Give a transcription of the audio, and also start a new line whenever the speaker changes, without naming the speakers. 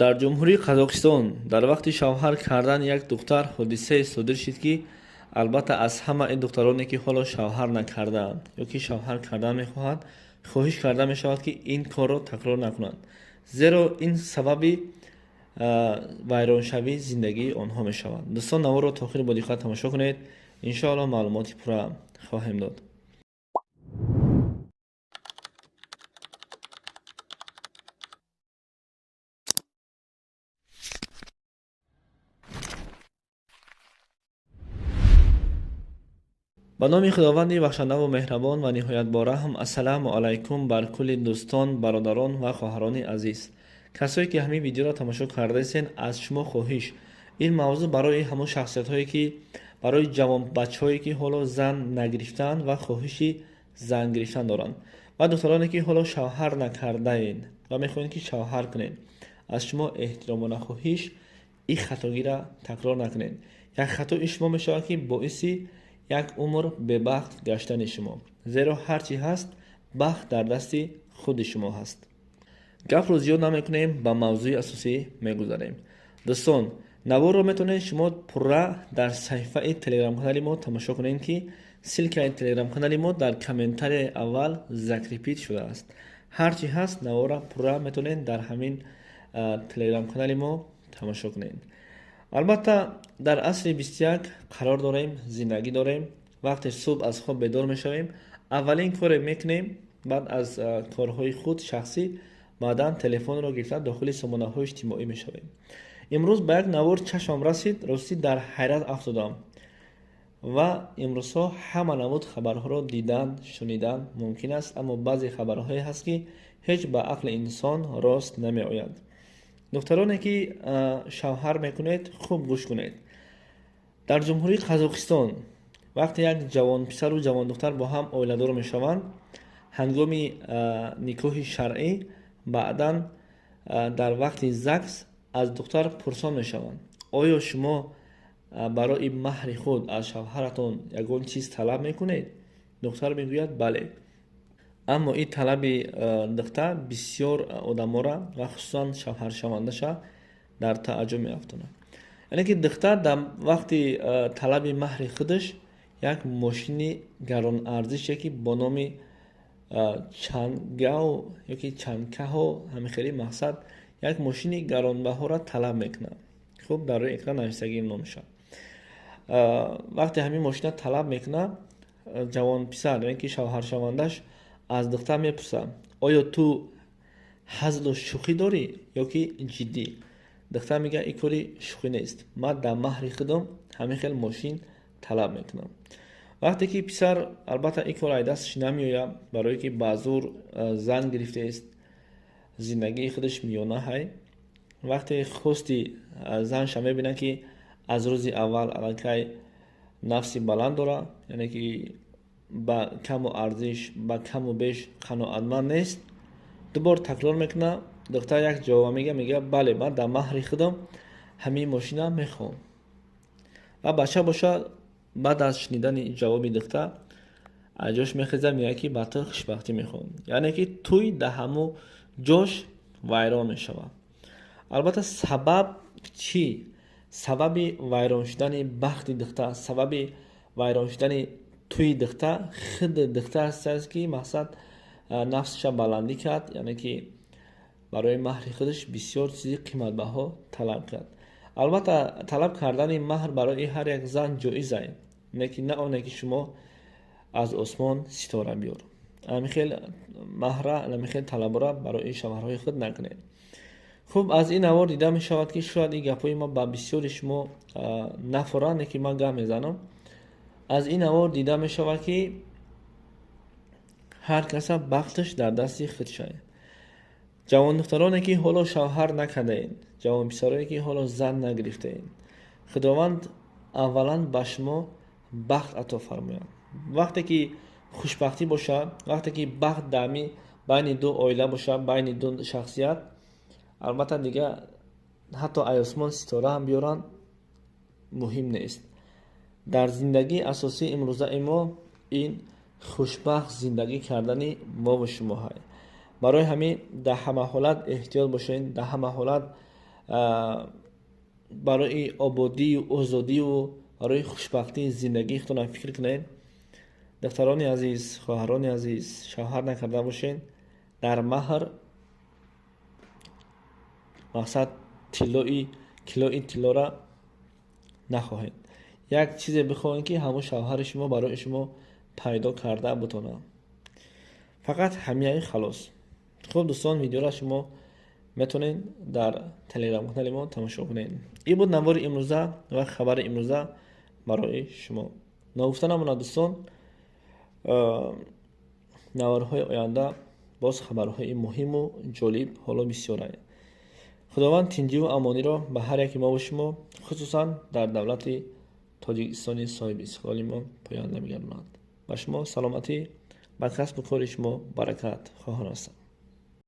дар ҷумҳурии Қазоқистон дар вақти шавҳар кардан як духтар ҳодисае содир шид, ки албатта аз ҳамаи духтароне ки ҳоло шавҳар накардаанд ё ки шавҳар кардан мехоҳанд, хоҳиш карда мешавад, ки ин корро такрор накунанд, зеро ин сабаби вайроншавии зиндагии онҳо мешавад. дӯстон, наворро то охир бо диққат тамошо кунед. иншоалло маълумоти пурра хоҳем дод. ба номи худованди бахшандаву меҳрабон ва ниҳоят бораҳм. ассалому алайкум бар кулли дӯстон, бародарон ва хоҳарони азиз. касое ки ҳамин видеоро тамошо кардаистен, аз шумо хоҳиш, ин мавзӯъ барои ҳамон шахсиятҳое ки барои ҷавонбачаҳое ки ҳоло зан нагирифтаанд ва хоҳиши зан гирифтан доранд, ва духтароне ки ҳоло шавҳар накардаен ва мехоҳед ки шавҳар кунед, аз шумо эҳтиромона хоҳиш, ин хатогиро такрор накунед. як хатои шумо мешавад ки боиси як умр бебахт гаштани шумо, зеро ҳар чӣ ҳаст, бахт дар дасти худи шумо ҳаст. гапро зиёд намекунем, ба мавзӯи асосӣ мегузарем. дӯстон, наворро метавонед шумо пурра дар саҳифаи телеграм-канали мо тамошо кунед, ки силкаи телеграм-канали мо дар комментарияи аввал закрипит шудааст. ҳар чӣ ҳаст, наворро пурра метавонед дар ҳамин телеграм-канали мо тамошо кунед. албатта дар асри 21 қарор дорем, зиндагӣ дорем. вақте субҳ аз хоб бедор мешавем, аввалин коре мекунем, баъд аз корҳои худ шахсӣ, баъдан телефонро гирифта дохили сомонаҳои иҷтимоӣ мешавем. имрӯз ба як навор чашмам расид, ростӣ дар ҳайрат афтодам. ва имрӯзҳо ҳама намуд хабарҳоро дидан, шунидан мумкин аст, аммо баъзе хабарҳое ҳаст, ки ҳеҷ ба ақли инсон рост намеояд. духтароне ки шавҳар мекунед, хуб гӯш кунед. дар ҷумҳурии Қазоқистон вақте як ҷавонписару ҷавондухтар бо ҳам оиладор мешаванд, ҳангоми никоҳи шаръӣ, баъдан дар вақти ЗАГС аз духтар пурсон мешаванд: оё шумо барои маҳри худ аз шавҳаратон ягон чиз талаб мекунед? духтар мегӯяд бале. аммо ин талаби духтар бисёр одамора ва хусусан шавҳаршавандаша дар тааҷҷуб меафтонад. яъне ки духтар дар вақти талаби маҳри худаш як мошини гаронарзише, ки бо номи чангав ёки чанкаҳо, ҳамихели мақсад як мошини гаронбаҳоро талаб мекунад. хуб, дар рӯи экран нависагӣ номиша. вақте ҳамин мошина талаб мекунад, ҷавонписар яъне ки шавҳаршавандаш аз духтар мепурсад: оё ту ҳазлу шӯхӣ дорӣ ё ки ҷиддӣ? духтар мегӯяд: ин кори шӯхӣ нест, ман дар маҳри худам ҳамин хел мошин талаб мекунам. вақте ки писар, албатта ин кор аз дасташ намеояд, барое ки ба зур зан гирифтааст, зиндагии худаш миёна ҳай. вақте хости занша мебинад, ки аз рӯзи аввал аллакай нафси баланд дорад, яъне ки ба каму арзиш, ба каму беш қаноатманд нест, дубор такрор мекунад. духтар як ҷавоб мегӯяд: бале, ман дар маҳри худам ҳамин мошина мехоҳам. ва бача бошад, баъд аз шунидани ҷавоби духтар аз ҷош мехезад, мегӯяд, ки ба ту хушбахтӣ мехоҳам. яъне ки туй дар ҳамун ҷош вайрон мешавад. албатта сабаб чӣ? сабаби вайрон шудани бахти духтар, сабаби вайрон шудани туи духтар худ духтар аст, ки мақсад нафсаша баландӣ кард, яъне ки барои маҳри худаш бисёр чизи қиматбаҳо талаб кард. албатта талаб кардани маҳр барои ҳар як зан ҷоиз аст, лекин на оне ки шумо аз осмон ситора биёр. ҳамихел маҳра, ҳамихел талабора барои шавҳарҳои худ накунед. хуб, аз ин навор дида мешавад, ки шояд ин гапҳои ма ба бисёри шумо нафорад, ки ман гап мезанам. аз ин навор дида мешавад, ки ҳар каса бахташ дар дасти худшаст. ҷавондухтароне ки ҳоло шавҳар накардаед, ҷавонписароне ки ҳоло зан нагирифтаед, худованд аввалан ба шумо бахт ато фармояд. вақте ки хушбахтӣ бошад, вақте ки бахт дами байни ду оила бошад, байни ду шахсият, албатта дига ҳатто аз осмон ситора ҳам биёранд, муҳим нест. дар зиндагии асосии имрӯзаи мо ин хушбахт зиндагӣ кардани мову шумо ҳаст. барои ҳамин дар ҳама ҳолат эҳтиёт бошед, дар ҳама ҳолат برای آبادی و آزادی و برای خوشبختی زندگی خودتون فکر کنین. دختران عزیز، خواهران عزیز، شوهر نکرده باشین. در مهر مقصد کیلوی طلا را نخواهید. یک چیز بخواهید که همون شوهر شما برای شما پیدا کرده بتونه. فقط همین خلاص. خب دوستان، ویدیو را شما میتونین در تلگرام کانال ما تماشا کنین. این بود نوار امروزه و خبر امروزه برای شما. نگفتن نمونه دوستان، نوارهای آینده باز خبرهای مهم و جالب حالا بسیاره. خداوند تنجی و امانی را به هر یکی ما و شما، خصوصا در دولت تاجیکستان صاحب استقلال ما پاینده می‌گرداند. و شما سلامتی، به کسب و کار شما برکت خواهان هستم.